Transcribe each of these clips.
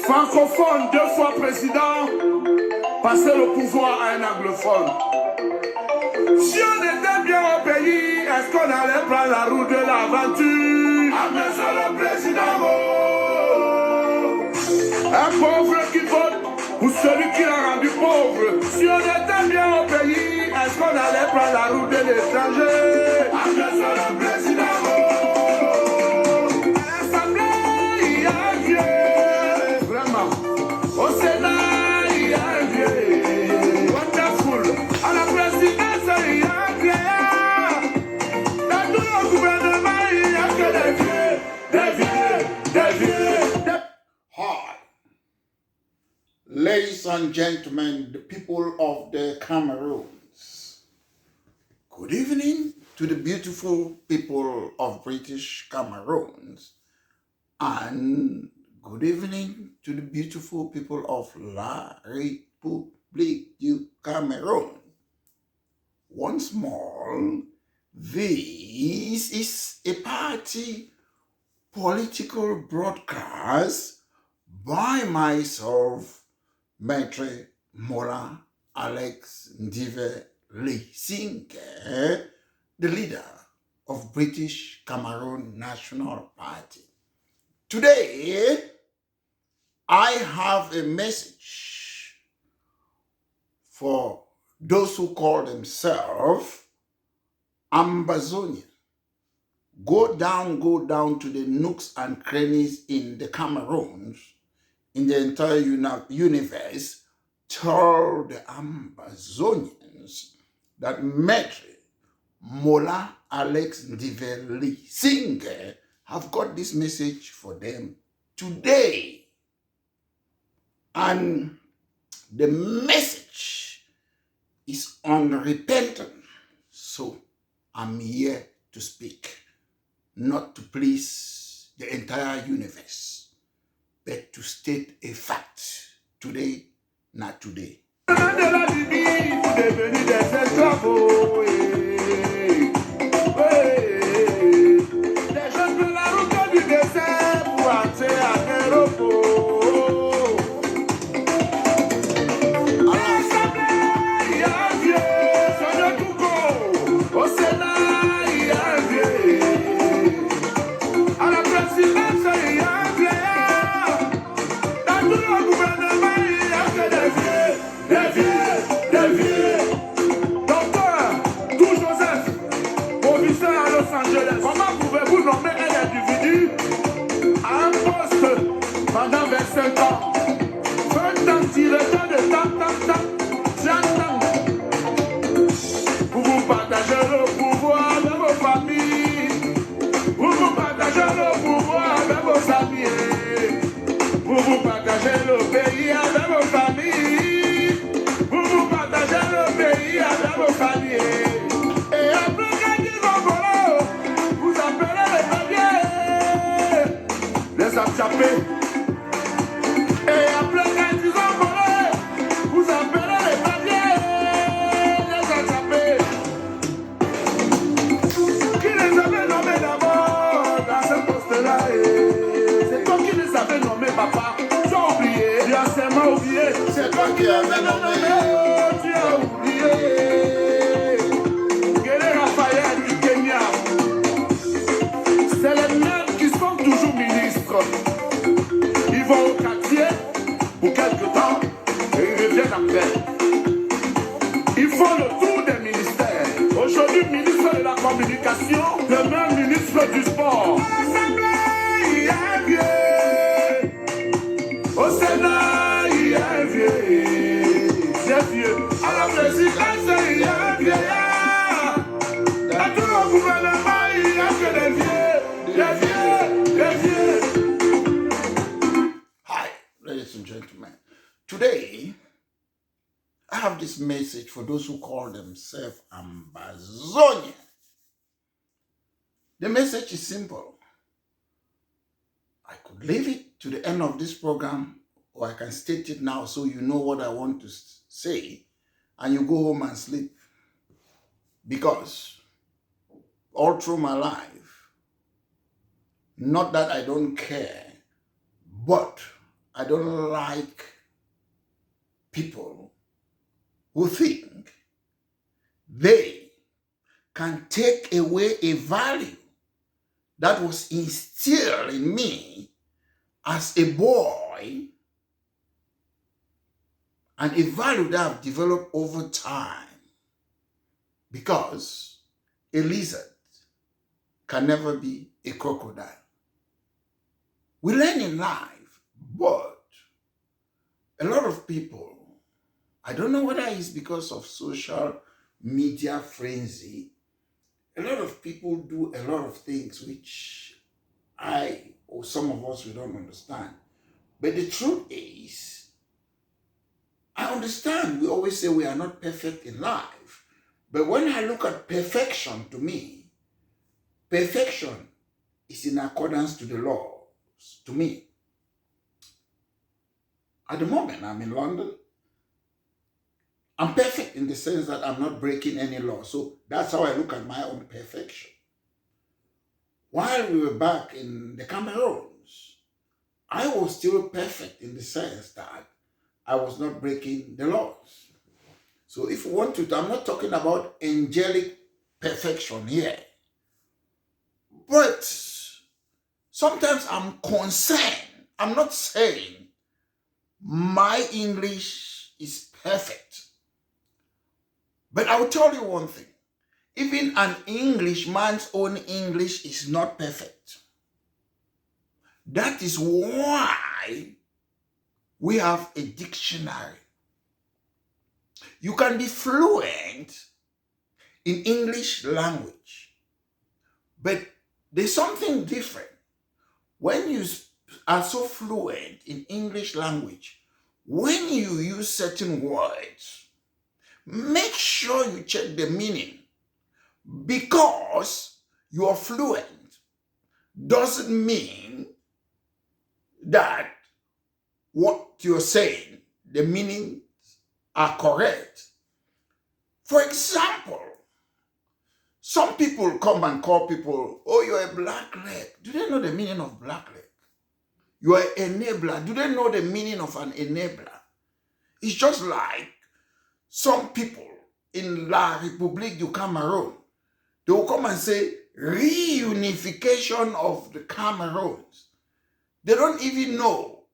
Francophone, 2 fois président, passer le pouvoir à un anglophone. Si on était bien au pays, est-ce qu'on allait prendre la route de l'aventure? Ah, mais c'est le président. Un pauvre qui vote pour celui qui l'a rendu pauvre. Si on était bien au pays, est-ce qu'on allait prendre la route de l'étranger? Ah, mais c'est le président. À l'Assemblée, il y a un vieux. Vraiment. Au Sénat, il y a un vieux. Wonderful. À la présidence, il y a un vieillard. Dans tout le gouvernement, il n'y a que des vieux. Des vieux. Des vieux. Hi, ladies and gentlemen, the people of the Cameroons. Good evening to the beautiful people of British Cameroons, and good evening to the beautiful people of La République du Cameroon. Once more, this is a party political broadcast by myself, Maitre Mola Alex Ndive Lisinke, the leader of British Cameroon National Party. Today, I have a message for those who call themselves Ambazonians. Go down to the nooks and crannies in the Cameroons, in the entire universe. Tell the Ambazonians that Maitre Mola Alex Ndiveli Singer have got this message for them today. And the message is unrepentant. So I'm here to speak, not to please the entire universe, but to state a fact. Today, not today. Comment pouvez-vous nommer un individu à un poste pendant 25 ans? 20 ans, directeur de tam. Vous partagez le pouvoir avec vos familles. Vous partagez le pouvoir avec vos amis. Vous partagez le pays avec vos familles. Vous partagez le pays avec vos familles. Et après, attrapés. Et après quand ils ont volé, vous appelez les papiers, les attrapés. Qui les avait nommés d'abord dans ce poste-là? C'est toi qui les avais nommés, papa. Tu as oublié, tu as seulement oublié. C'est toi qui les avais nommés, tu as oublié. Quel est Raphaël du Kenya? C'est les mêmes qui sont toujours ministres. Ils vont au quartier pour quelque temps et ils reviennent après. Ils font le tour des ministères. Aujourd'hui, ministre de la communication, demain, ministre du sport. À l'Assemblée, il y a un vieux. Au Sénat, il y a un vieux. C'est vieux. À la présidence, il y a un vieillard. Dans tout le gouvernement, il n'y a que des vieux. Des vieux. Des vieux. Ladies and gentlemen, today I have this message for those who call themselves Ambazonians. The message is simple. I could leave it to the end of this program, or I can state it now so you know what I want to say, and you go home and sleep. Because all through my life, not that I don't care, but I don't like people who think they can take away a value that was instilled in me as a boy and a value that I've developed over time, because a lizard can never be a crocodile. We learn in life, but a lot of people, I don't know whether it's because of social media frenzy, a lot of people do a lot of things which I or some of us we don't understand. But the truth is, I understand we always say we are not perfect in life. But when I look at perfection, to me, perfection is in accordance to the laws. To me, at the moment, I'm in London. I'm perfect in the sense that I'm not breaking any law. So that's how I look at my own perfection. While we were back in the Cameroons, I was still perfect in the sense that I was not breaking the laws. So if you want to, I'm not talking about angelic perfection here. But sometimes I'm concerned. I'm not saying my English is perfect. But I will tell you one thing. Even an Englishman's own English is not perfect. That is why we have a dictionary. You can be fluent in English language, but there's something different. When you are so fluent in English language, when you use certain words, make sure you check the meaning, because you are fluent doesn't mean that what you're saying, the meanings are correct. For example, some people come and call people, oh, you're a black leg. Do they know the meaning of black leg? You are an enabler. Do they know the meaning of an enabler? It's just like some people in La République du Cameroun, they will come and say, reunification of the Cameroons. They don't even know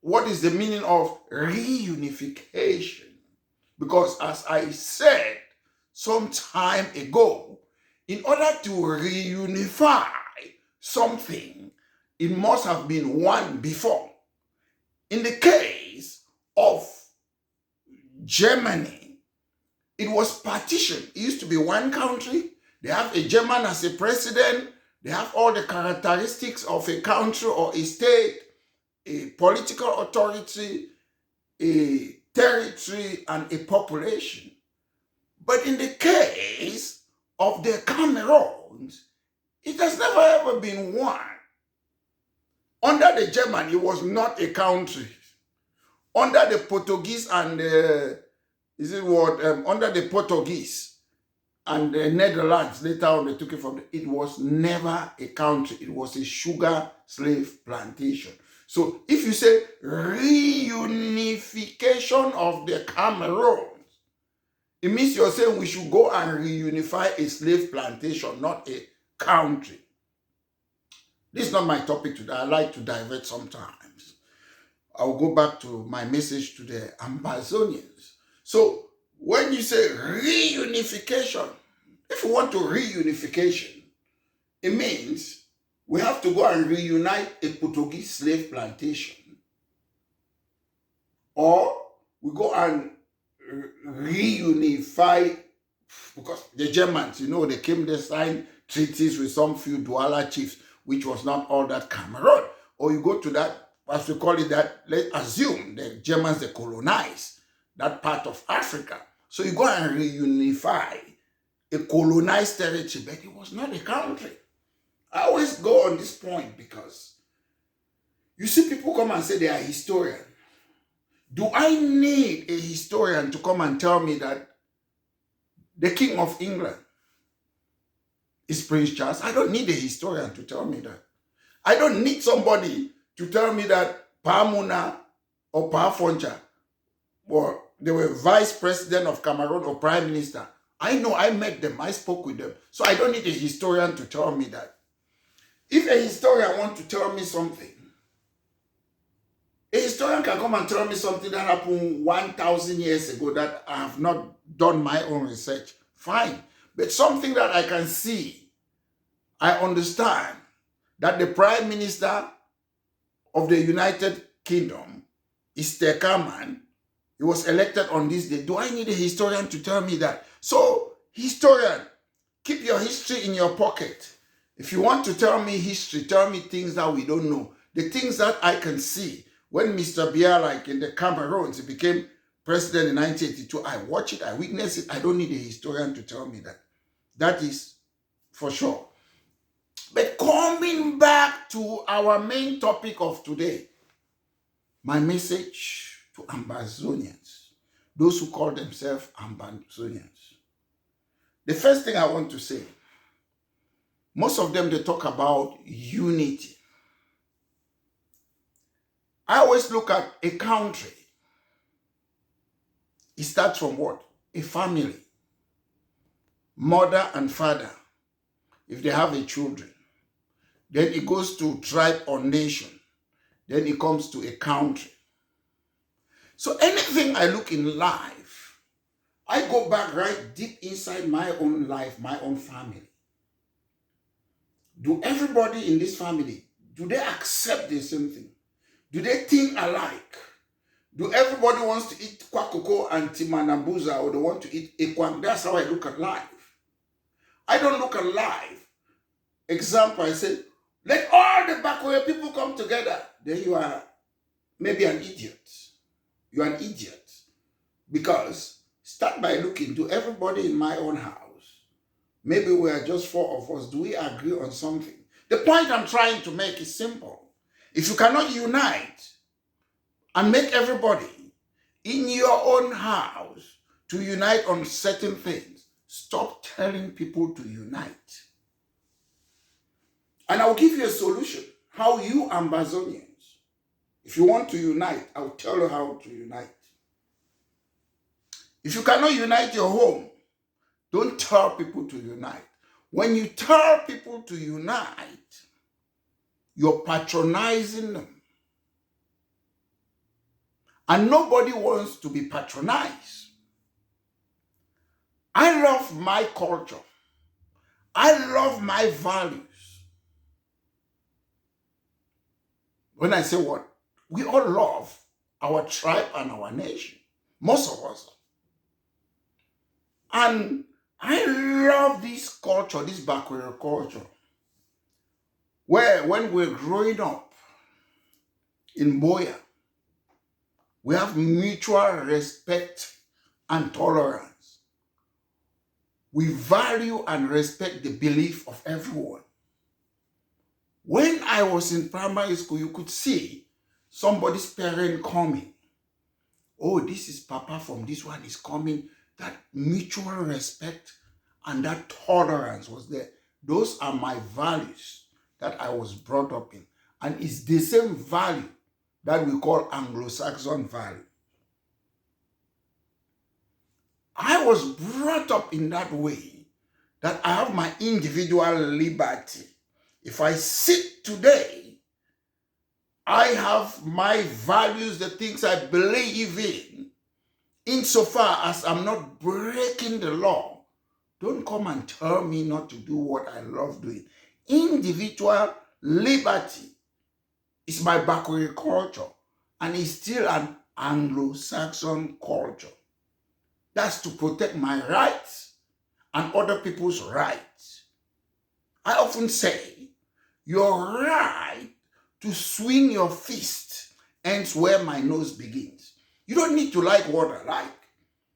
what is the meaning of reunification. Because as I said some time ago, in order to reunify something, it must have been one before. In the case of Germany, it was partitioned. It used to be one country. They have a German as a president. They have all the characteristics of a country or a state, a political authority, a territory, and a population. But in the case of the Cameroons, it has never ever been one. Under the German, it was not a country. Under the Portuguese and under the Portuguese and the Netherlands, later on they took it from it was never a country. It was a sugar slave plantation. So if you say reunification of the Cameroons, it means you're saying we should go and reunify a slave plantation, not a country. This is not my topic today. I like to divert sometimes. I'll go back to my message to the Ambazonians. So when you say reunification, if you want to reunification, it means we have to go and reunite a Portuguese slave plantation. Or we go and reunify, because the Germans, they came, they signed treaties with some few Douala chiefs, which was not all that Cameroon. Or you go to that, as we call it, that, let's assume the Germans, they colonized that part of Africa. So you go and reunify a colonized territory, but it was not a country. I always go on this point because you see people come and say they are historians. Do I need a historian to come and tell me that the King of England is Prince Charles? I don't need a historian to tell me that. I don't need somebody to tell me that Pamuna or Pafoncha, or they were vice president of Cameroon or prime minister. I know, I met them, I spoke with them. So I don't need a historian to tell me that. If a historian wants to tell me something, a historian can come and tell me something that happened 1,000 years ago that I have not done my own research. Fine. But something that I can see, I understand that the prime minister of the United Kingdom is Tekaman. He was elected on this day. Do I need a historian to tell me that? So, historian, keep your history in your pocket. If you want to tell me history, tell me things that we don't know. The things that I can see. When Mr. Biya, like in the Cameroons, he became president in 1982, I watched it, I witnessed it. I don't need a historian to tell me that. That is for sure. But coming back to our main topic of today, my message to Ambazonians, those who call themselves Ambazonians. The first thing I want to say, most of them, they talk about unity. I always look at a country. It starts from what? A family. Mother and father, if they have a children. Then it goes to tribe or nation. Then it comes to a country. So anything I look in life, I go back right deep inside my own life, my own family. Do everybody in this family, do they accept the same thing? Do they think alike? Do everybody wants to eat kwakoko and timanambuza, or they want to eat ekwang? That's how I look at life. I don't look at life. Example, I say, let all the Bakoye people come together. Then you are maybe an idiot. You are an idiot. Because start by looking, do everybody in my own house, maybe we are just 4 of us, do we agree on something? The point I'm trying to make is simple. If you cannot unite and make everybody in your own house to unite on certain things, stop telling people to unite. And I'll give you a solution. How you Ambazonians, if you want to unite, I'll tell you how to unite. If you cannot unite your home, don't tell people to unite. When you tell people to unite, you're patronizing them. And nobody wants to be patronized. I love my culture. I love my values. When I say what? We all love our tribe and our nation. Most of us. And I love this culture, this Bakwere culture, where when we're growing up in Boya, we have mutual respect and tolerance. We value and respect the belief of everyone. When I was in primary school, you could see somebody's parent coming. Oh, this is Papa from this one is coming. That mutual respect and that tolerance was there. Those are my values that I was brought up in. And it's the same value that we call Anglo-Saxon value. I was brought up in that way that I have my individual liberty. If I sit today, I have my values, the things I believe in, insofar as I'm not breaking the law. Don't come and tell me not to do what I love doing. Individual liberty is my Bakwere culture, and it's still an Anglo-Saxon culture. That's to protect my rights and other people's rights. I often say, your right to swing your fist ends where my nose begins. You don't need to like what I like.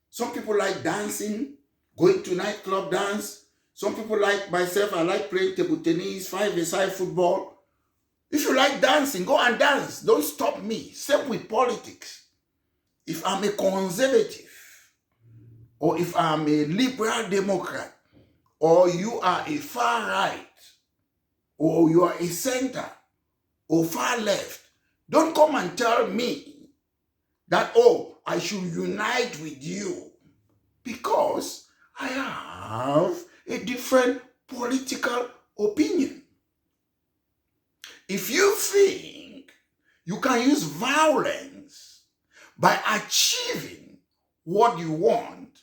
Some people like dancing, going to nightclub dance. Some people like myself, I like playing table tennis, five-a-side football. If you like dancing, go and dance. Don't stop me. Same with politics. If I'm a conservative, or if I'm a liberal democrat, or you are a far right, or you are a center, or far left, Don't come and tell me that, oh, I should unite with you because I have a different political opinion. If you think you can use violence by achieving what you want,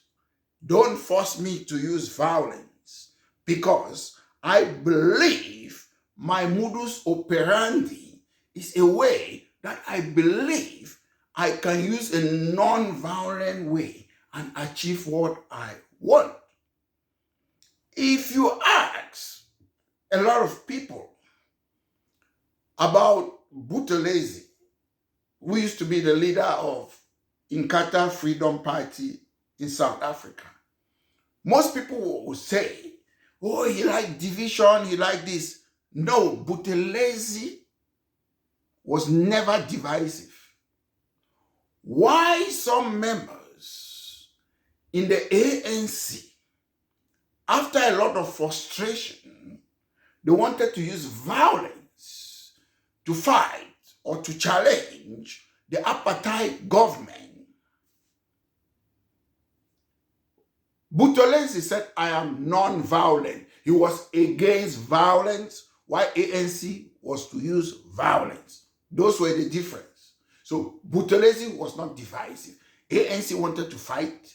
don't force me to use violence, because I believe my modus operandi is a way that I believe I can use a non-violent way and achieve what I want. If you ask a lot of people about Buthelezi, who used to be the leader of Inkatha Freedom Party in South Africa, most people will say, oh, he liked division, he liked this. No, Buthelezi was never divisive. Why some members in the ANC, after a lot of frustration, they wanted to use violence to fight or to challenge the apartheid government? Buthelezi said, I am non-violent. He was against violence, while ANC was to use violence. Those were the difference. So Buthelezi was not divisive. ANC wanted to fight,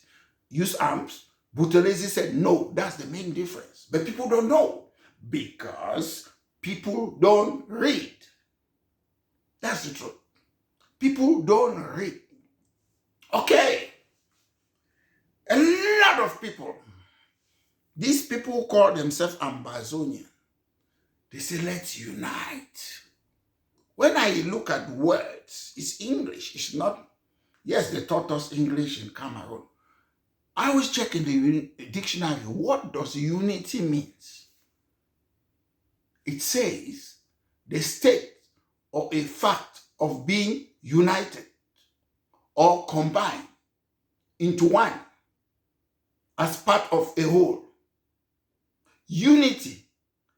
use arms. Buthelezi said, no, that's the main difference. But people don't know because people don't read. That's the truth. People don't read. Okay. A lot of people, these people who call themselves Ambazonians, they say, let's unite. When I look at words, it's English. It's not, yes, they taught us English in Cameroon. I always check in the dictionary, what does unity mean? It says the state or a fact of being united or combined into one as part of a whole. Unity,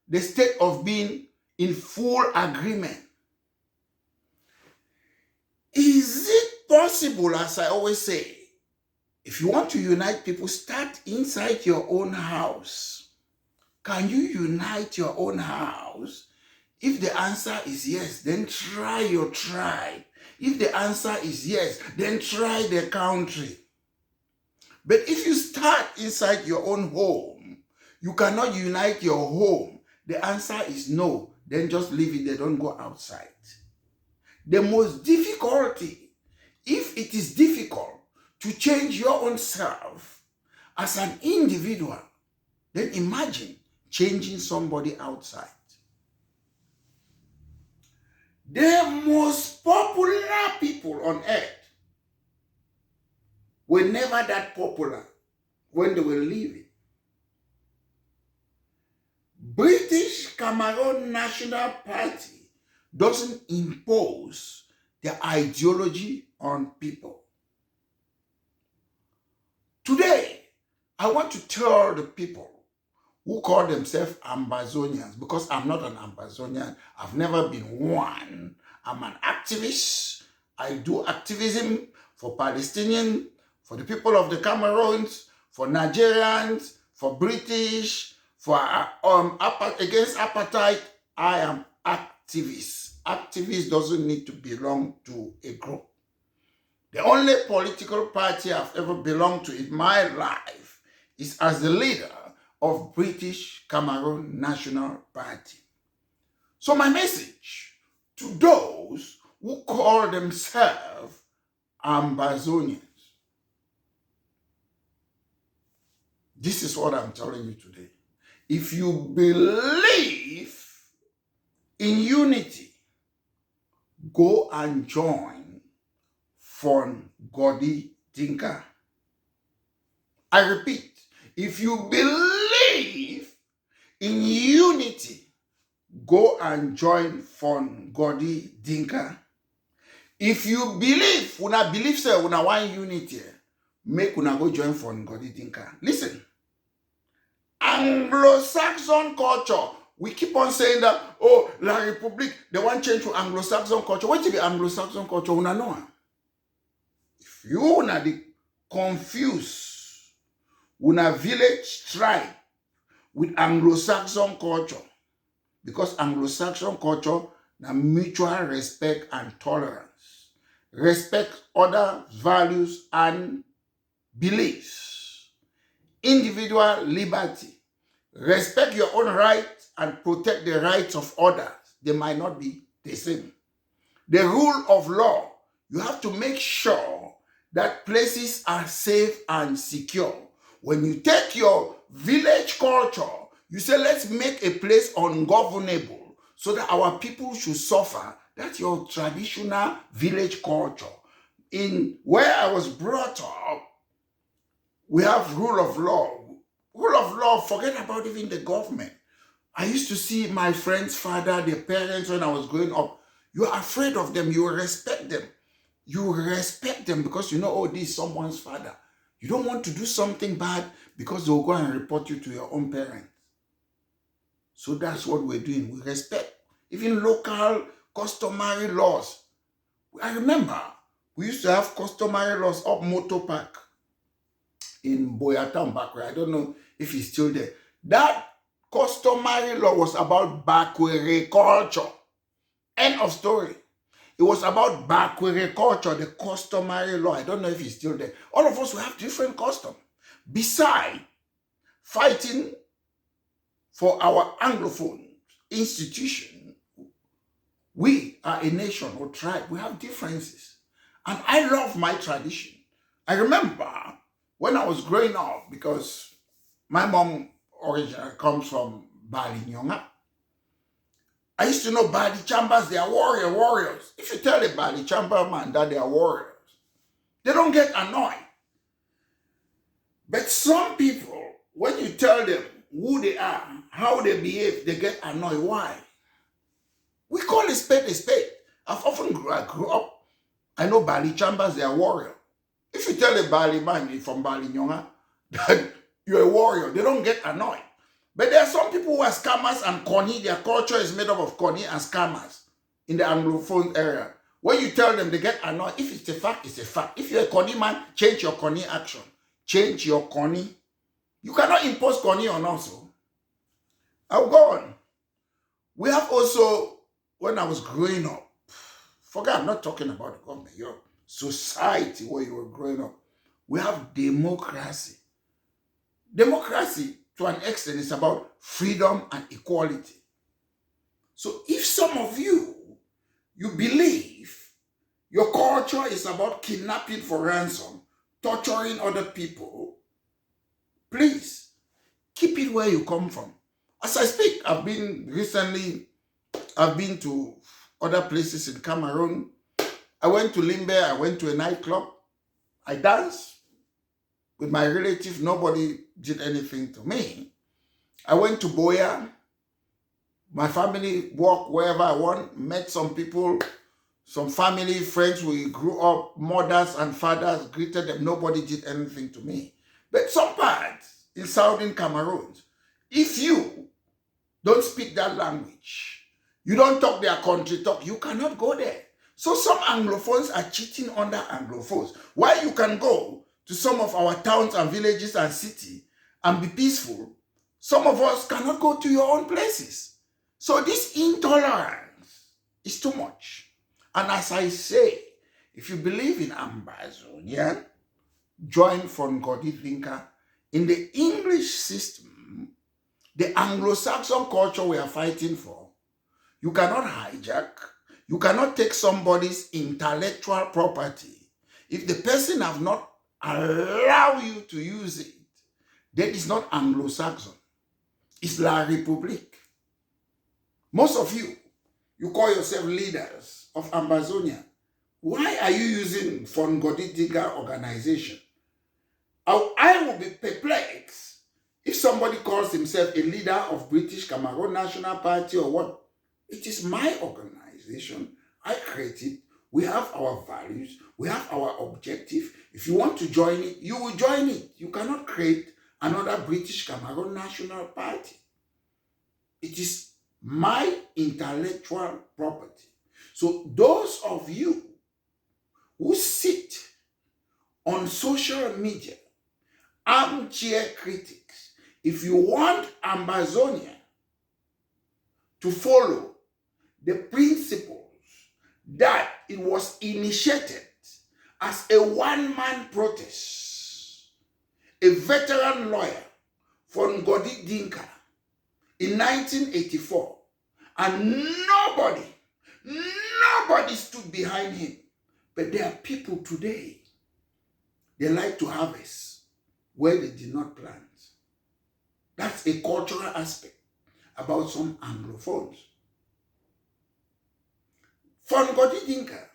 the state of being in full agreement. Is it possible, as I always say, if you want to unite people, start inside your own house. Can you unite your own house? If the answer is yes, then try your tribe. If the answer is yes, then try the country. But if you start inside your own home, you cannot unite your home. The answer is no. Then just leave it there. Don't go outside. The most difficulty, if it is difficult to change your own self as an individual, then imagine changing somebody outside. The most popular people on earth were never that popular when they were living. British Cameroon National Party doesn't impose their ideology on people. Today, I want to tell the people who call themselves Ambazonians, because I'm not an Ambazonian, I've never been one. I'm an activist. I do activism for Palestinians, for the people of the Cameroons, for Nigerians, for British, for against apartheid. I am activist. Activist doesn't need to belong to a group. The only political party I've ever belonged to in my life is as the leader of British Cameroon National Party. So my message to those who call themselves Ambazonians, this is what I'm telling you today. If you believe in unity, go and join Fon Godi Dinka. I repeat, if you believe in unity, go and join Fon Godi Dinka. If you believe, una believe say una want unity, make una go join Fon Godi Dinka. Listen, Anglo-Saxon culture we keep on saying that, oh, La République, they want change to Anglo-Saxon culture. What is the Anglo-Saxon culture? Una know. If you una the confuse una village tribe with Anglo-Saxon culture, because Anglo-Saxon culture na mutual respect and tolerance. Respect other values and beliefs. Individual liberty. Respect your own rights and protect the rights of others. They might not be the same. The rule of law. You have to make sure that places are safe and secure. When you take your village culture, you say, let's make a place ungovernable so that our people should suffer. That's your traditional village culture. In where I was brought up, we have rule of law. Rule of law, forget about even the government. I used to see my friend's father, their parents when I was growing up. You are afraid of them. You respect them. You respect them because you know, oh, this is someone's father. You don't want to do something bad because they'll go and report you to your own parents. So that's what we're doing. We respect even local customary laws. I remember we used to have customary laws up Motor Park in Boyatown Bakwere. I don't know if he's still there. That customary law was about Bakwere culture. End of story. It was about Bakwere culture, the customary law. I don't know if he's still there. All of us will have different customs. Besides fighting for our Anglophone institution, we are a nation or tribe. We have differences. And I love my tradition. I remember when I was growing up, because my mom originally comes from Bali Nyonga, I used to know Bali Chambers, they are warriors. If you tell a Bali Chamber man that they are warriors, they don't get annoyed. But some people, when you tell them who they are, how they behave, they get annoyed. Why? We call a spade a spade. I've often grew up, I know Bali Chambers, they are warriors. If you tell a Bali man from Bali Nyonga that you're a warrior, they don't get annoyed. But there are some people who are scammers and corny. Their culture is made up of corny and scammers in the Anglophone area. When you tell them, they get annoyed. If it's a fact, it's a fact. If you're a corny man, change your corny action. Change your corny. You cannot impose corny on us. I'll go on. We have also, when I was growing up, forget, I'm not talking about the government, your society where you were growing up. We have democracy. Democracy, to an extent, is about freedom and equality. So if some of you believe your culture is about kidnapping for ransom, torturing other people, please keep it where you come from. As I speak, I've been to other places in Cameroon. I went to Limbe, I went to a nightclub. I danced with my relative. Nobody did anything to me. I went to Boya. My family walked wherever I want, met some people, some family, friends. We grew up, mothers and fathers, greeted them. Nobody did anything to me. But some parts in southern Cameroon, if you don't speak that language, you don't talk their country talk, you cannot go there. So some Anglophones are cheating under Anglophones. Why you can go to some of our towns and villages and cities and be peaceful, some of us cannot go to your own places. So this intolerance is too much. And as I say, if you believe in Ambazonian, join from Godithinker. In the English system, the Anglo-Saxon culture we are fighting for, you cannot hijack, you cannot take somebody's intellectual property. If the person have not allowed you to use it, that is not Anglo-Saxon. It's La République. Most of you call yourself leaders of Ambazonia. Why are you using Von Goditiga organization? I will be perplexed if somebody calls himself a leader of British Cameroon National Party or what. It is my organization. I create it. We have our values. We have our objective. If you want to join it, you will join it. You cannot create another British Cameroon National Party. It is my intellectual property. So those of you who sit on social media, armchair critics, if you want Ambazonia to follow the principles that it was initiated as a one-man protest, a veteran lawyer from Ngodi Dinka in 1984, and nobody stood behind him. But there are people today, they like to harvest where they did not plant. That's a cultural aspect about some Anglophones. From Ngodi Dinka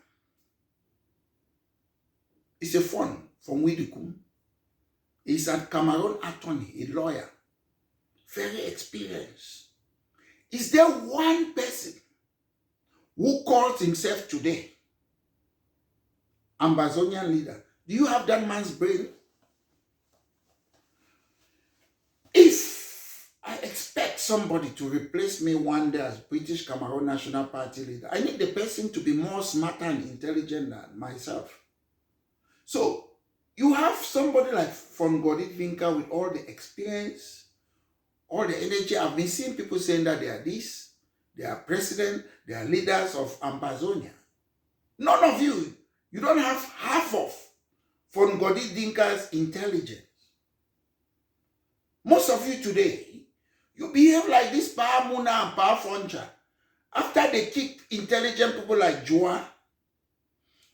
is a fund from Widikum. He's a Cameroon attorney, a lawyer, very experienced. Is there one person who calls himself today Ambazonian leader? Do you have that man's brain? If I expect somebody to replace me one day as British Cameroon National Party leader, I need the person to be more smarter and intelligent than myself. So you have somebody like from Ngodi Dinka with all the experience, all the energy. I've been seeing people saying that they are this, they are president, they are leaders of Ambazonia. None of you don't have half of from Ngodi Dinka's intelligence. Most of you today, you behave like this Pa Muna and Pa Foncha. After they kicked intelligent people like Joa,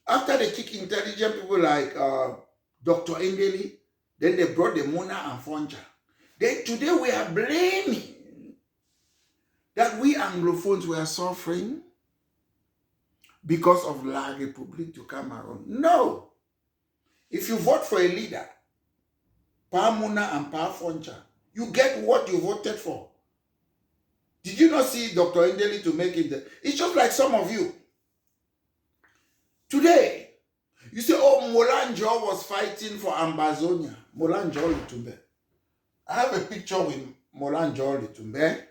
after they kicked intelligent people like Dr. Endeli, then they brought the Muna and Foncha. Then today we are blaming that we Anglophones were suffering because of La République du Cameroun. No. If you vote for a leader, Pa Muna and Pa Foncha, you get what you voted for. Did you not see Dr. Endeli to make it? It's just like some of you. Today, you say, oh, Molanjo was fighting for Ambazonia. Molanjo Litumbe. I have a picture with Molanjo Litumbe.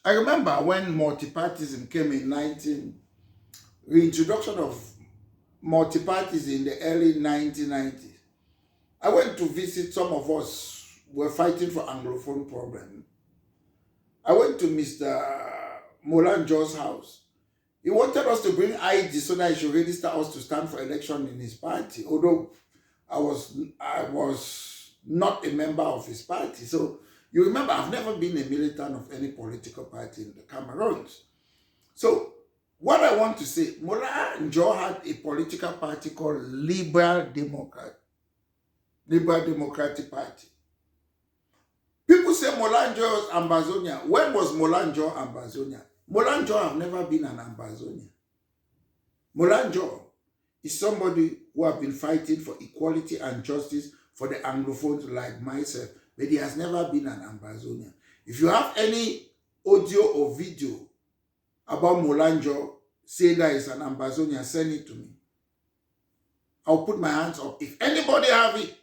I remember when multipartism came in reintroduction of multipartism in the early 1990s. I went to visit some of us who were fighting for Anglophone problem. I went to Mr. Molanjo's house. He wanted us to bring ID so that he should register us to stand for election in his party, although I was not a member of his party. So you remember, I've never been a militant of any political party in the Cameroons. So what I want to say, Molanjo had a political party called Liberal Democratic Party. People say Molanjo's Ambazonia. When was Molanjo Ambazonia? Molanjo have never been an Ambazonian. Molanjo is somebody who have been fighting for equality and justice for the Anglophones like myself, but he has never been an Ambazonian. If you have any audio or video about Molanjo saying that he's an Ambazonian, send it to me. I'll put my hands up. If anybody have it,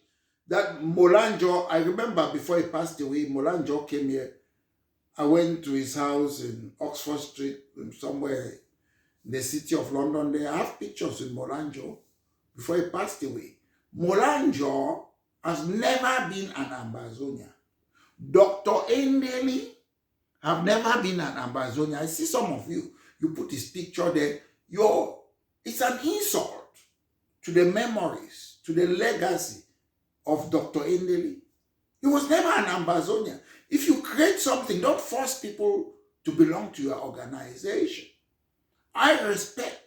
that Molanjo, I remember before he passed away, Molanjo came here. I went to his house in Oxford Street, somewhere in the city of London. There I have pictures with Molanjo before he passed away. Molanjo has never been an Ambazonian. Dr. Endeli have never been an Ambazonian. I see some of you, you put his picture there. It's an insult to the memories, to the legacy of Dr. Endeli. He was never an Ambazonian. If you create something, don't force people to belong to your organization. I respect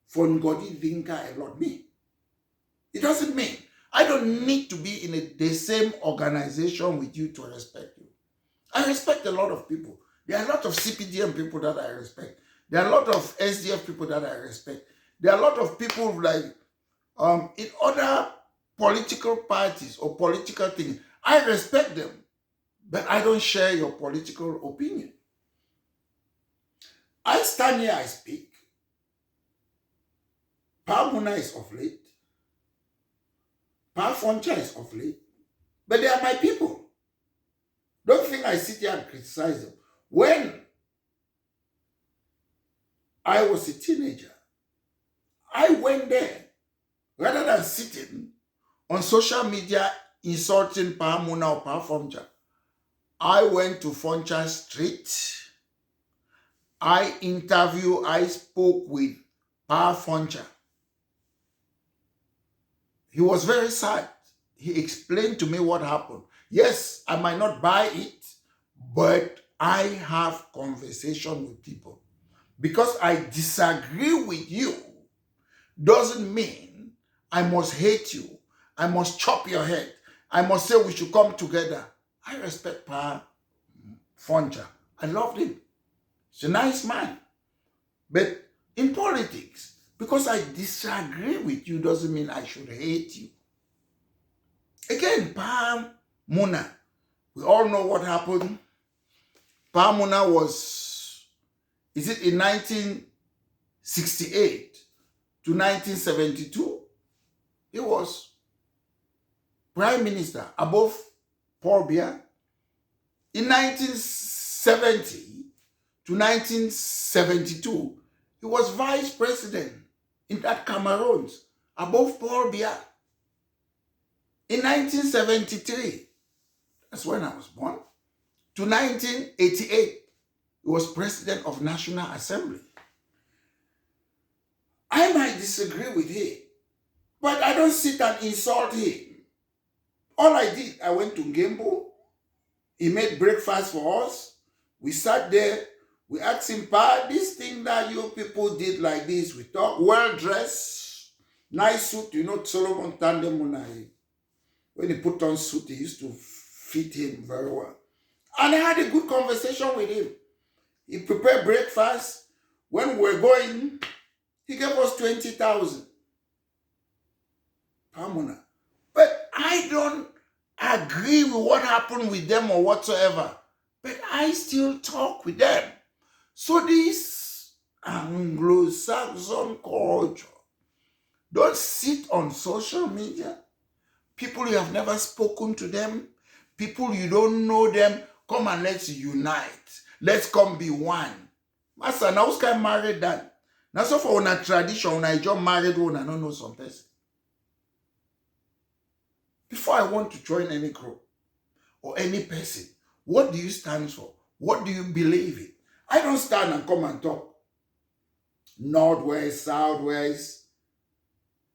for Ngodi Dinka a lot. Me. It doesn't mean I don't need to be in the same organization with you to respect you. I respect a lot of people. There are a lot of CPDM people that I respect. There are a lot of SDF people that I respect. There are a lot of people like in other political parties or political things. I respect them, but I don't share your political opinion. I stand here, I speak. Pa Muna is of late. Pa Foncha is of late. But they are my people. Don't think I sit here and criticize them. When I was a teenager, I went there rather than sitting on social media insulting Pa Muna or Pa Foncha. I went to Foncha Street. I spoke with Pa Foncha. He was very sad. He explained to me what happened. Yes, I might not buy it, but I have conversation with people. Because I disagree with you doesn't mean I must hate you. I must chop your head. I must say we should come together. I respect Pa Foncha. I loved him. He's a nice man. But in politics, because I disagree with you doesn't mean I should hate you. Again, Pa Muna. We all know what happened. Pa Muna was, is it in 1968 to 1972? He was Prime Minister above Paul Biya. In 1970 to 1972, he was Vice President in that Cameroon above Paul Biya. In 1973, that's when I was born, to 1988, he was President of National Assembly. I might disagree with him, but I don't sit and insult him. All I did, I went to Ngembo. He made breakfast for us. We sat there. We asked him, Pa, this thing that you people did like this, we talk, well-dressed, nice suit, you know, Solomon Tandem, when he put on suit, he used to fit him very well. And I had a good conversation with him. He prepared breakfast. When we were going, he gave us 20,000. Pamuna. But I don't agree with what happened with them or whatsoever. But I still talk with them. So this Anglo-Saxon culture, don't sit on social media. People you have never spoken to them, people you don't know them, come and let's unite. Let's come be one. Master, now who's can marry that? Now so for una tradition, una just married one, I don't know some person. Before I want to join any group or any person, what do you stand for? What do you believe in? I don't stand and come and talk. Northwest, Southwest,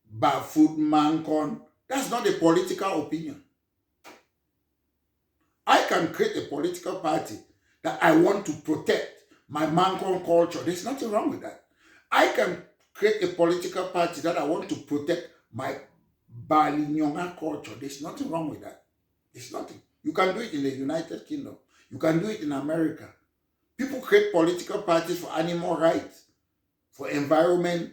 Barefoot, Mancon. That's not a political opinion. I can create a political party that I want to protect my Mancon culture. There's nothing wrong with that. I can create a political party that I want to protect my Balinyonga culture. There's nothing wrong with that. There's nothing. You can do it in the United Kingdom. You can do it in America. People create political parties for animal rights, for environment,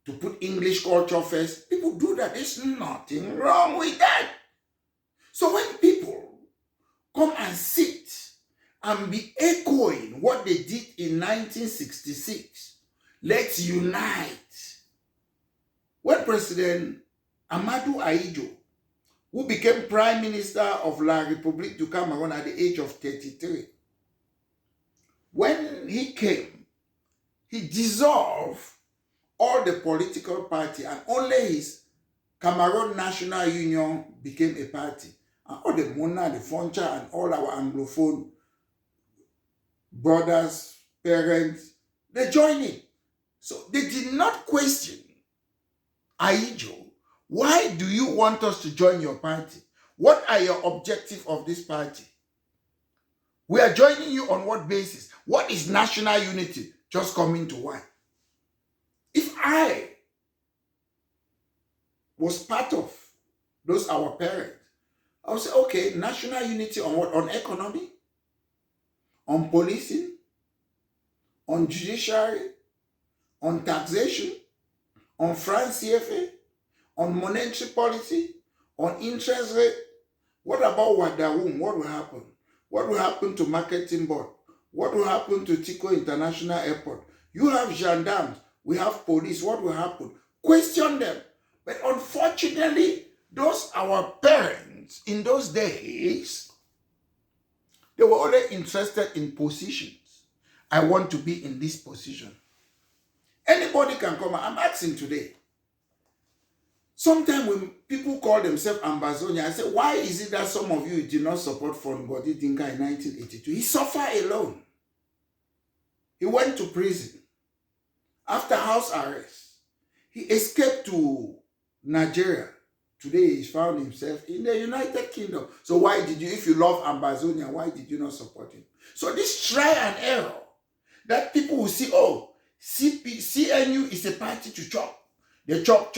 to put English culture first. People do that. There's nothing wrong with that. So when people come and sit and be echoing what they did in 1966, let's unite. When President Amadou Ahidjo, who became Prime Minister of La République du Cameroon at the age of 33, when he came, he dissolved all the political party and only his Cameroon National Union became a party. And all the Mona, the Foncha, and all our Anglophone brothers, parents, they joined in. So they did not question Ahidjo. Why do you want us to join your party? What are your objectives of this party? We are joining you on what basis? What is national unity? Just coming to one. If I was part of those our parents, I would say, okay, national unity on what? On economy, on policing, on judiciary, on taxation, on France CFA, on monetary policy, on interest rate. What about Wadawoom? What will happen? What will happen to Marketing Board? What will happen to Tico International Airport? You have gendarmes, we have police. What will happen? Question them. But unfortunately, those our parents in those days, they were only interested in positions. I want to be in this position. Anybody can come. I'm asking today. Sometimes when people call themselves Ambazonians, I say, why is it that some of you did not support Ngodi Dinka in 1982? He suffered alone. He went to prison. After house arrest, he escaped to Nigeria. Today he found himself in the United Kingdom. So why did you, if you love Ambazonia, why did you not support him? So this try and error that people will see, oh, CNU is a party to chop. They chop.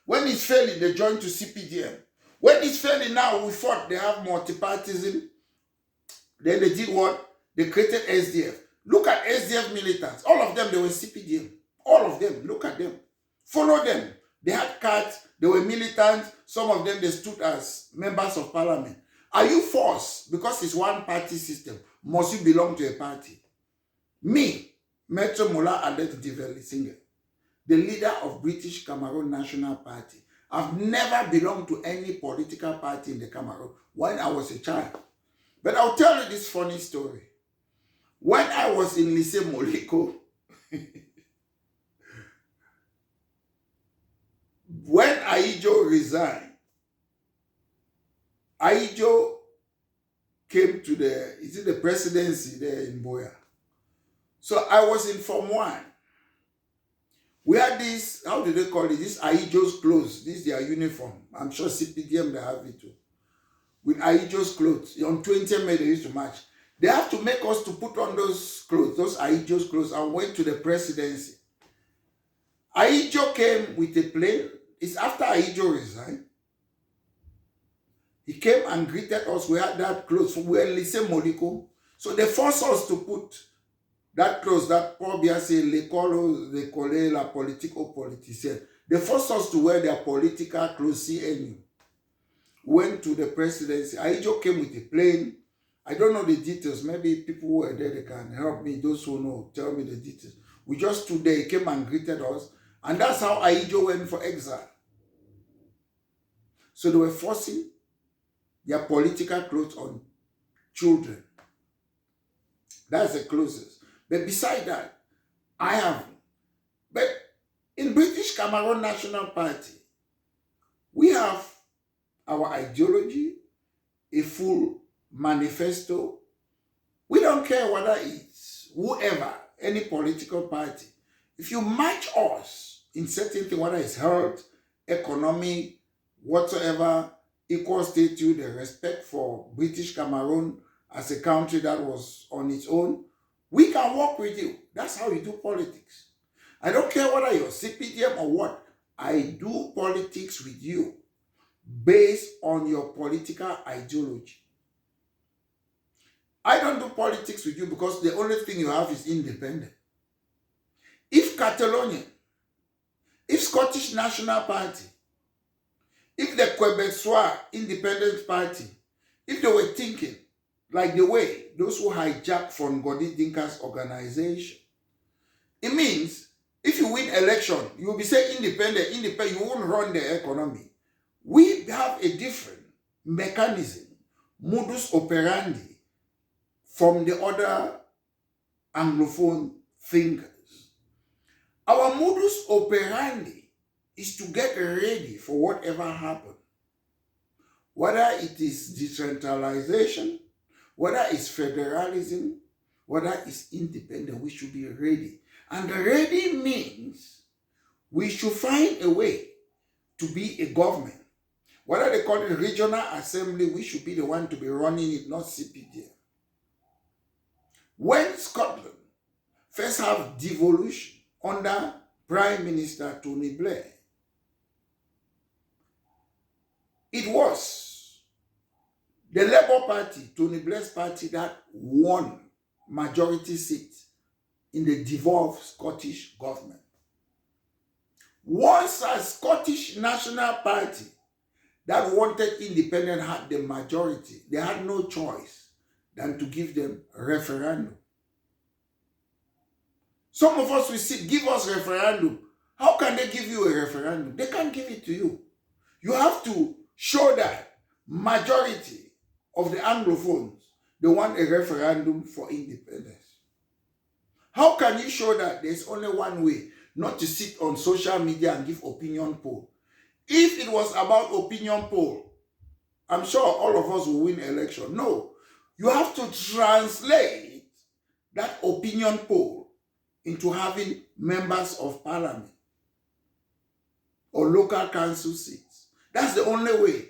When it's failing, they join to CPDM. When it's failing now, we fought, they have multipartism. Then they did what? They created SDF. Look at SDF militants. All of them, they were CPDM. All of them, look at them. Follow them. They had cards, they were militants. Some of them, they stood as members of parliament. Are you forced, because it's one party system, must you belong to a party? Me, Metro Mola Adet Diveli Singer, the leader of British Cameroon National Party. I've never belonged to any political party in the Cameroon when I was a child. But I'll tell you this funny story. When I was in Lycée Moliko, when Aijo resigned, Aijo came to the presidency there in Boya. So I was in Form 1. We had this, how do they call it? This Aijo's clothes. This is their uniform. I'm sure CPDM, they have it too. With Aijo's clothes. On 20th May, they used to march. They have to make us to put on those clothes, those Aijo's clothes, and went to the presidency. Aijo came with a plane. It's after Aijo resigned. He came and greeted us. We had that clothes. We were in Lycée Moliko. So they forced us to put that clothes, that Paul Biya say, l'école, la politique aux politiciens. They forced us to wear their political clothes, CNU. Went to the presidency. Aijo came with a plane. I don't know the details. Maybe people who were there, they can help me. Those who know, tell me the details. We just stood there. He came and greeted us. And that's how Aijo went for exile. So they were forcing their political clothes on children. That's the closest. But beside that, I haven't. But in British Cameroon National Party, we have our ideology, a full manifesto. We don't care whether it's whoever, any political party. If you match us in certain things, whether it's health, economy, whatsoever, equal status, the respect for British Cameroon as a country that was on its own, we can work with you. That's how you do politics. I don't care whether you're CPDM or what. I do politics with you based on your political ideology. I don't do politics with you because the only thing you have is independent. If Catalonia, if Scottish National Party, if the Quebecois Independent Party, if they were thinking like the way those who hijacked from Ngodi Dinka's organization, it means if you win election, you will be saying independent, you won't run the economy. We have a different mechanism, modus operandi, from the other Anglophone thinkers. Our modus operandi is to get ready for whatever happens. Whether it is decentralization, whether it's federalism, whether it's independent, we should be ready. And ready means we should find a way to be a government. Whether they call it regional assembly, we should be the one to be running it, not CPDM. When Scotland first have devolution under Prime Minister Tony Blair, it was the Labour Party, Tony Blair's party, that won majority seats in the devolved Scottish government. Once a Scottish National Party that wanted independence had the majority, they had no choice than to give them a referendum. Some of us will say, give us a referendum. How can they give you a referendum? They can't give it to you. You have to show that majority of the Anglophones, they want a referendum for independence. How can you show that there's only one way, not to sit on social media and give opinion poll? If it was about opinion poll, I'm sure all of us will win election. No, you have to translate that opinion poll into having members of parliament or local council seats. That's the only way.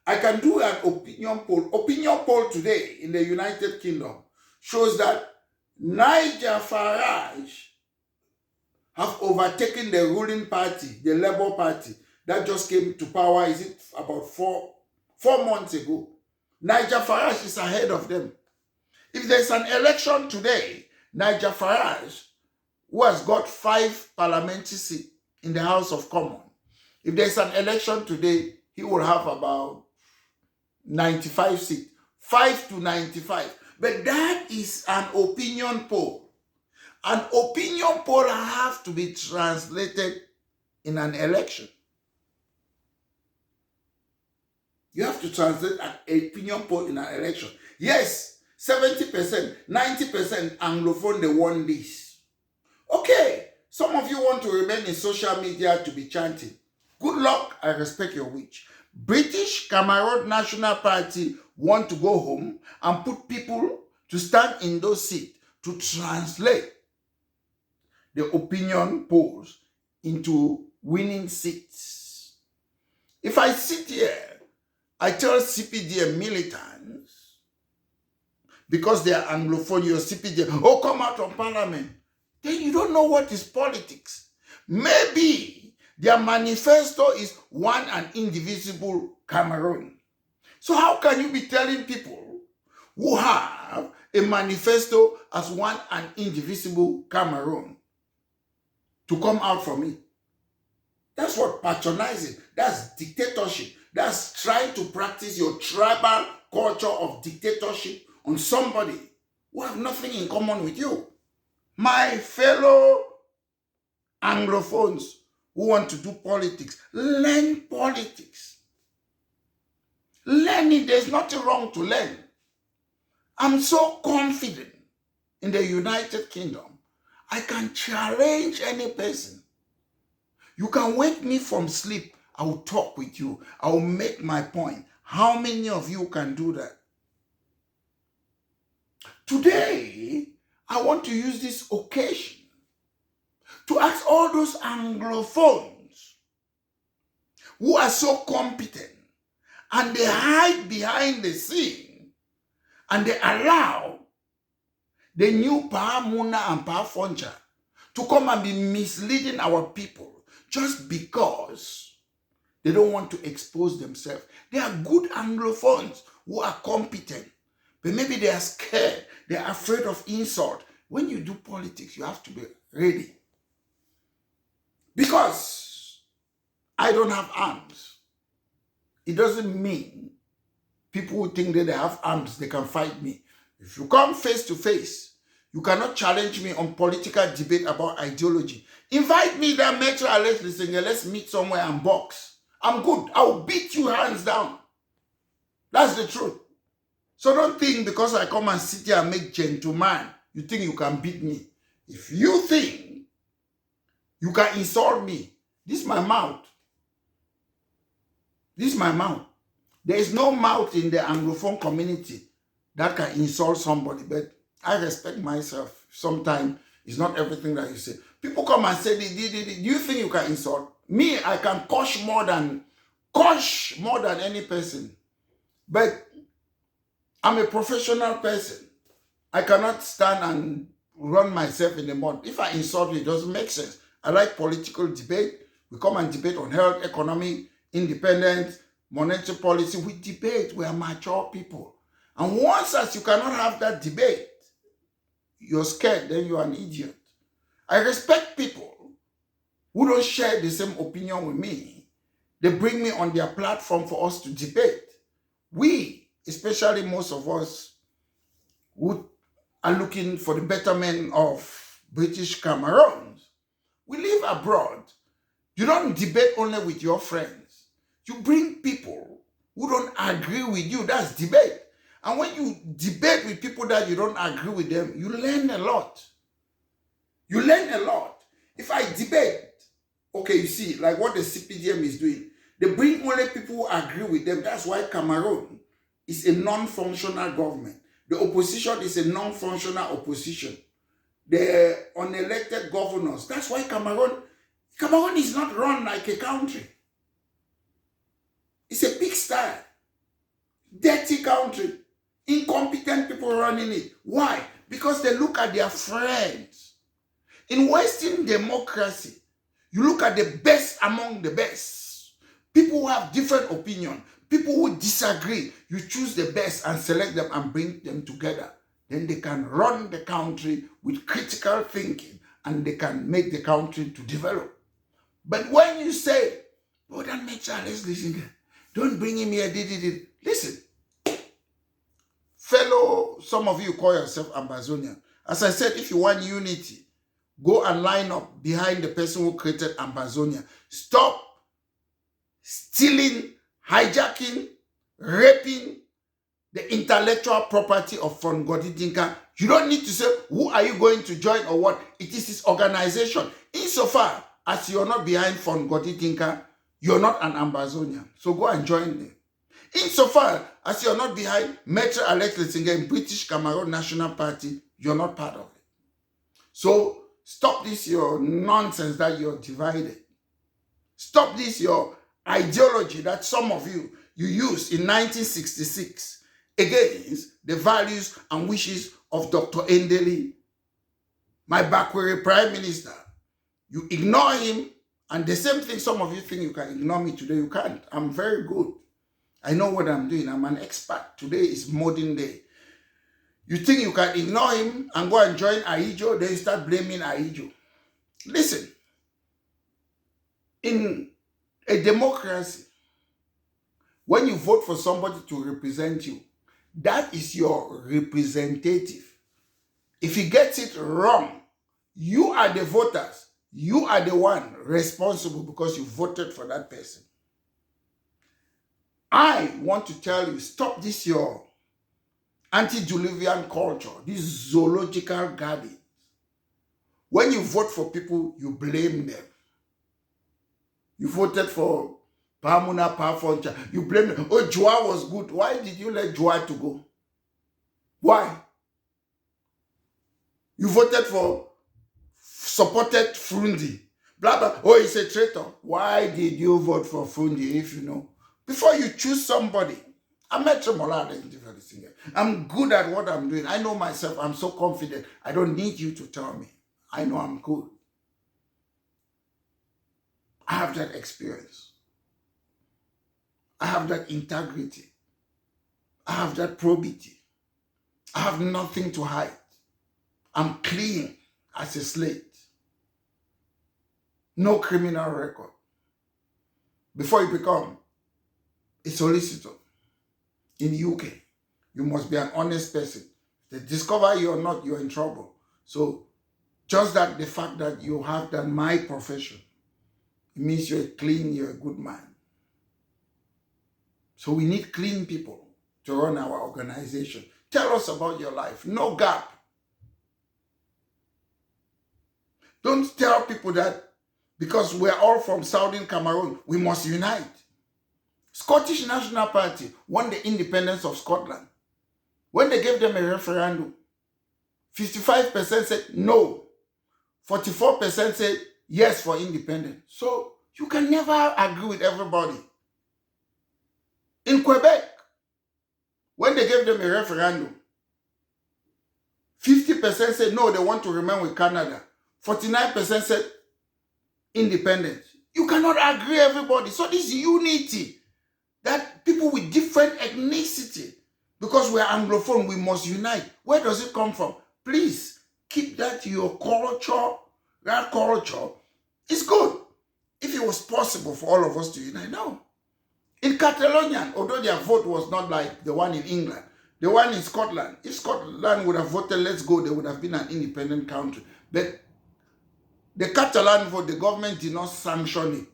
I can do an opinion poll. Opinion poll today in the United Kingdom shows that Nigel Farage have overtaken the ruling party, the Labour Party, that just came to power, is it about four months ago? Nigel Farage is ahead of them. If there's an election today, Nigel Farage, who has got 5 parliamentary seats in the House of Commons, if there's an election today, he will have about 95 seats, 5 to 95. But that is an opinion poll. An opinion poll has to be translated in an election. You have to translate an opinion poll in an election. Yes, 70%, 90% Anglophone, they want this. Okay, some of you want to remain in social media to be chanting. Good luck, I respect your wish. British Cameroon National Party want to go home and put people to stand in those seats to translate the opinion polls into winning seats. If I sit here, I tell CPDM militants, because they are Anglophone, you're CPDM, oh, come out of parliament. Then you don't know what is politics. Maybe their manifesto is one and indivisible Cameroon. So how can you be telling people who have a manifesto as one and indivisible Cameroon to come out from it? That's what patronizing, that's dictatorship. That's trying to practice your tribal culture of dictatorship on somebody who have nothing in common with you. My fellow Anglophones who want to do politics, learn politics. Learn it. There's nothing wrong to learn. I'm so confident in the United Kingdom. I can challenge any person. You can wake me from sleep. I will talk with you. I will make my point. How many of you can do that? Today, I want to use this occasion to ask all those Anglophones who are so competent and they hide behind the scene and they allow the new Pahamuna and Pahafonja to come and be misleading our people just because they don't want to expose themselves. They are good Anglophones who are competent, but maybe they are scared. They are afraid of insult. When you do politics, you have to be ready. Because I don't have arms, it doesn't mean people who think that they have arms, they can fight me. If you come face to face, you cannot challenge me on political debate about ideology. Invite me there, Metro, let's meet somewhere and box. I'm good. I will beat you hands down. That's the truth. So don't think because I come and sit here and make gentleman, you think you can beat me. If you think you can insult me, this is my mouth. This is my mouth. There is no mouth in the Anglophone community that can insult somebody, but I respect myself. Sometimes it's not everything that you say. People come and say, do you think you can insult? Me, I can coach more than any person. But I'm a professional person. I cannot stand and run myself in the mud. If I insult you, it doesn't make sense. I like political debate. We come and debate on health, economy, independence, monetary policy. We debate. We are mature people. And once as you cannot have that debate, you're scared, then you're an idiot. I respect people who don't share the same opinion with me. They bring me on their platform for us to debate. We, especially most of us who are looking for the betterment of British Cameroons, we live abroad. You don't debate only with your friends. You bring people who don't agree with you. That's debate. And when you debate with people that you don't agree with them, you learn a lot. You learn a lot. If I debate, okay, you see, like what the CPDM is doing, they bring only people who agree with them. That's why Cameroon is a non-functional government. The opposition is a non-functional opposition. The unelected governors. That's why Cameroon is not run like a country. It's a big star. Dirty country. Incompetent people running it. Why? Because they look at their friends. In Western democracy, you look at the best among the best. People who have different opinion, people who disagree, you choose the best and select them and bring them together. Then they can run the country with critical thinking and they can make the country to develop. But when you say, oh, that makes Charles listen, don't bring him here, listen. Fellow, some of you call yourself Ambazonian. As I said, if you want unity, go and line up behind the person who created Ambazonia. Stop stealing, hijacking, raping the intellectual property of Fongodi Dinka. You don't need to say, who are you going to join or what? It is his organization. Insofar as you're not behind Fongodi Dinka, you're not an Ambazonian. So go and join them. Insofar as you're not behind Maitre Alex Letzinger in British Cameroon National Party, you're not part of it. So stop this your nonsense that you're divided. Stop this your ideology that some of you used in 1966 against the values and wishes of Dr. Endeli, my Bakwere Prime Minister. You ignore him, and the same thing some of you think you can ignore me today. You can't. I'm very good. I know what I'm doing. I'm an expert. Today is modern day. You think you can ignore him and go and join Aijo, then you start blaming Aijo. Listen, in a democracy, when you vote for somebody to represent you, that is your representative. If he gets it wrong, you are the voters. You are the one responsible because you voted for that person. I want to tell you, stop this your antediluvian culture, this zoological garden. When you vote for people, you blame them. You voted for Pamuna Pafoncha, you blame them. Oh, Joa was good. Why did you let Joa to go? Why? You voted for, supported Frundi. Blah, blah. Oh, he's a traitor. Why did you vote for Frundi if you know? Before you choose somebody, I'm good at what I'm doing. I know myself. I'm so confident. I don't need you to tell me. I know I'm good. I have that experience. I have that integrity. I have that probity. I have nothing to hide. I'm clean as a slate. No criminal record. Before you become a solicitor in the UK, you must be an honest person. If they discover you or not, you're in trouble. So just that the fact that you have done my profession, it means you're clean, you're a good man. So we need clean people to run our organization. Tell us about your life. No gap. Don't tell people that because we're all from Southern Cameroon, we must unite. Scottish National Party won the independence of Scotland. When they gave them a referendum, 55% said no. 44% said yes for independence. So you can never agree with everybody. In Quebec, when they gave them a referendum, 50% said no, they want to remain with Canada. 49% said independence. You cannot agree everybody. So this unity, that people with different ethnicity, because we are Anglophone, we must unite. Where does it come from? Please keep that your culture. That culture is good. If it was possible for all of us to unite, no. In Catalonia, although their vote was not like the one in England, the one in Scotland, if Scotland would have voted let's go, they would have been an independent country. But the Catalan vote, the government did not sanction it.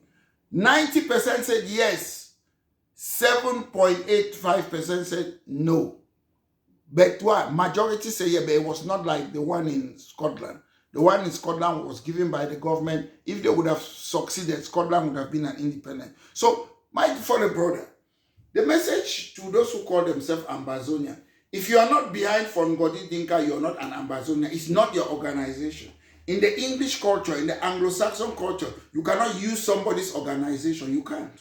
90% said yes. 7.85% said no. But what? Majority say yeah, but it was not like the one in Scotland. The one in Scotland was given by the government. If they would have succeeded, Scotland would have been an independent. So, my fellow brother, the message to those who call themselves Ambazonian, if you are not behind Fongodi Dinka, you are not an Ambazonian. It's not your organization. In the English culture, in the Anglo-Saxon culture, you cannot use somebody's organization. You can't.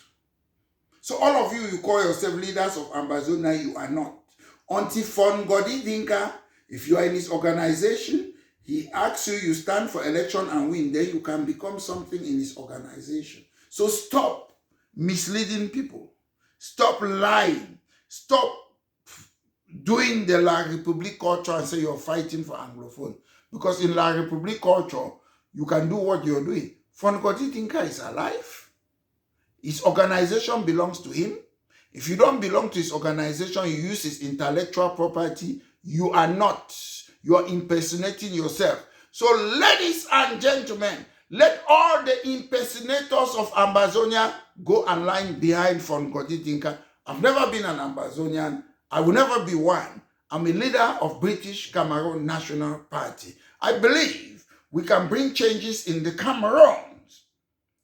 So all of you call yourself leaders of Ambazonia, you are not. Until Fongodi Dinka, if you are in his organization, he asks you, you stand for election and win, then you can become something in his organization. So stop misleading people. Stop lying. Stop doing the La République culture and say you're fighting for Anglophone. Because in La République culture, you can do what you're doing. Fongodi Dinka is alive. His organization belongs to him. If you don't belong to his organization, you use his intellectual property, you are not. You are impersonating yourself. So ladies and gentlemen, let all the impersonators of Ambazonia go and line behind Fongodi Dinka. I've never been an Ambazonian. I will never be one. I'm a leader of British Cameroon National Party. I believe we can bring changes in the Cameroons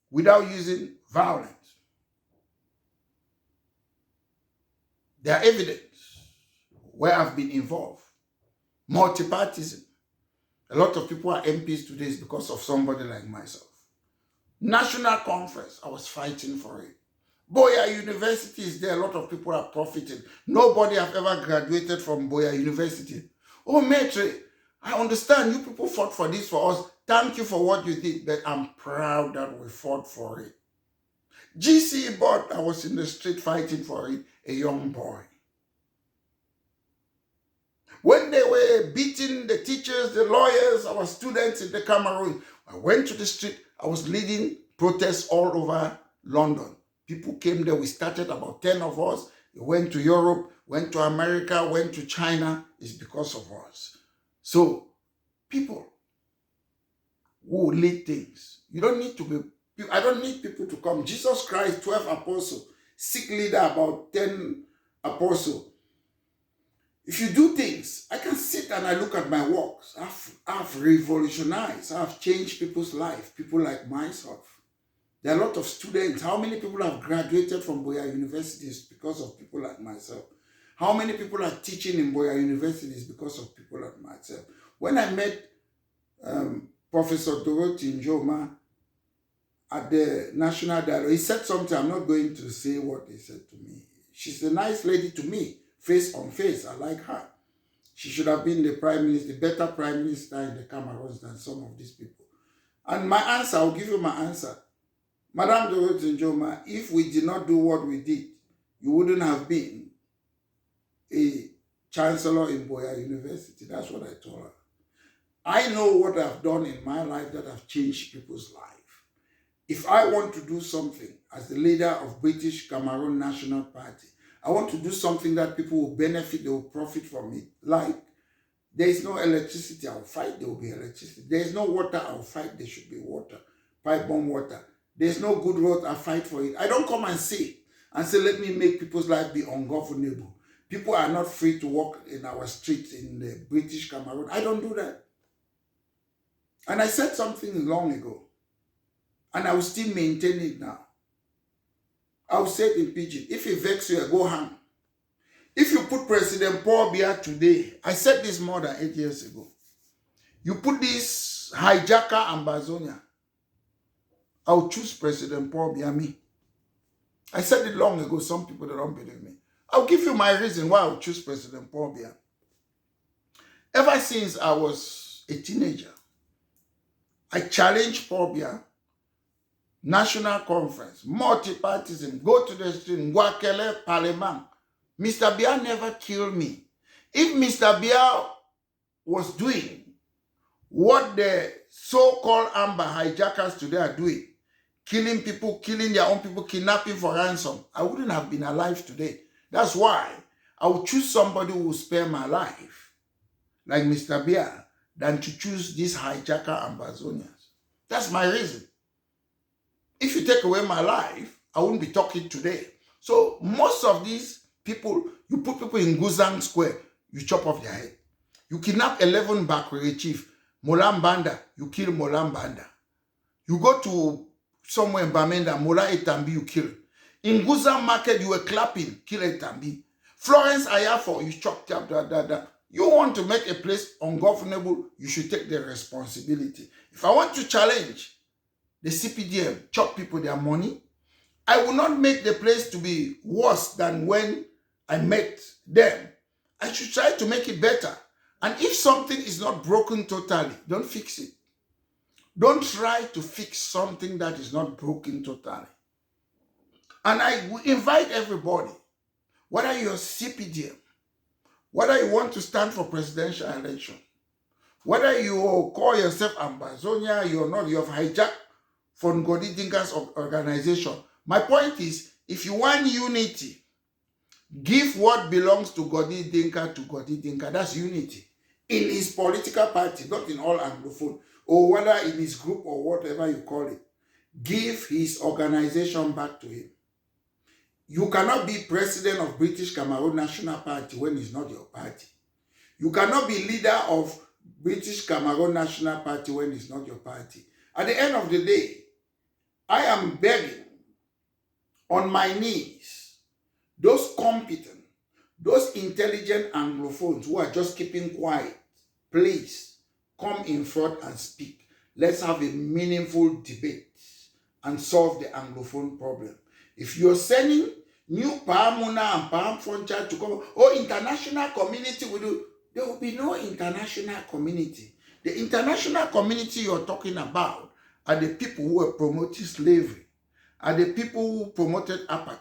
without using violence. There are evidence where I've been involved. Multipartism. A lot of people are MPs today is because of somebody like myself. National conference, I was fighting for it. Boya University is there, a lot of people are profiting. Nobody have ever graduated from Boya University. Oh, Maitre, I understand you people fought for this for us. Thank you for what you did, but I'm proud that we fought for it. GC board, I was in the street fighting for it, a young boy. When they were beating the teachers, the lawyers, our students in the Cameroon, I went to the street. I was leading protests all over London. People came there. We started about 10 of us. We went to Europe, went to America, went to China. It's because of us. So, people who lead things, you don't need to be, I don't need people to come. Jesus Christ, 12 apostles, sick leader, about 10 apostles. If you do things, I can sit and I look at my works. I've revolutionized. I've changed people's life, people like myself. There are a lot of students. How many people have graduated from Boya universities because of people like myself? How many people are teaching in Boya universities because of people like myself? When I met Professor Dorothy Njoma at the National Dialogue, he said something. I'm not going to say what he said to me. She's a nice lady to me. Face on face, I like her. She should have been the prime minister, the better prime minister in the Cameroons than some of these people. And my answer, I'll give you my answer. Madam Dorothy Njoma, if we did not do what we did, you wouldn't have been a chancellor in Boya University. That's what I told her. I know what I've done in my life that have changed people's life. If I want to do something as the leader of British Cameroon National Party, I want to do something that people will benefit, they will profit from it. Like, there is no electricity, I'll fight, there will be electricity. There is no water, I'll fight, there should be water. Pipe-bomb water. There's no good road, I'll fight for it. I don't come and say, let me make people's life be ungovernable. People are not free to walk in our streets in the British Cameroon. I don't do that. And I said something long ago. And I will still maintain it now. I will say it in pidgin. If you vex you, go hang. If you put President Paul Biya today, I said this more than 8 years ago. You put this hijacker Ambazonia, I will choose President Paul Biya me. I said it long ago. Some people don't believe me. I'll give you my reason why I will choose President Paul Biya. Ever since I was a teenager, I challenged Paul Biya. National conference, multipartism, go to the street, Ngwakele, Parliament. Mr. Biya never killed me. If Mr. Biya was doing what the so-called Amber hijackers today are doing, killing people, killing their own people, kidnapping for ransom, I wouldn't have been alive today. That's why I would choose somebody who will spare my life, like Mr. Biya, than to choose these hijacker Ambazonians. That's my reason. If you take away my life, I wouldn't be talking today. So most of these people, you put people in Guzang Square, you chop off their head. You kidnap 11 Bakri chief. Molambanda, you kill Molambanda. You go to somewhere in Bamenda, Mola Etambi, you kill. In Guza Market, you were clapping, kill Etambi. Florence Ayafo, you chopped up, You want to make a place ungovernable, you should take the responsibility. If I want to challenge the CPDM, chop people their money, I will not make the place to be worse than when I met them. I should try to make it better. And if something is not broken totally, don't fix it. Don't try to fix something that is not broken totally. And I will invite everybody, whether you're CPDM, whether you want to stand for presidential election, whether you call yourself Ambazonian, you're not, you have hijacked from Godi Dinka's organization. My point is, if you want unity, give what belongs to Godi Dinka to Godi Dinka. That's unity. In his political party, not in all Anglophone, or whether in his group or whatever you call it. Give his organization back to him. You cannot be president of British Cameroon National Party when it's not your party. You cannot be leader of British Cameroon National Party when it's not your party. At the end of the day, I am begging on my knees, those competent, those intelligent Anglophones who are just keeping quiet, please come in front and speak. Let's have a meaningful debate and solve the Anglophone problem. If you're sending new Paamuna and Paam Frontier to come, international community will do, there will be no international community. The international community you're talking about are the people who are promoting slavery, are the people who promoted apartheid,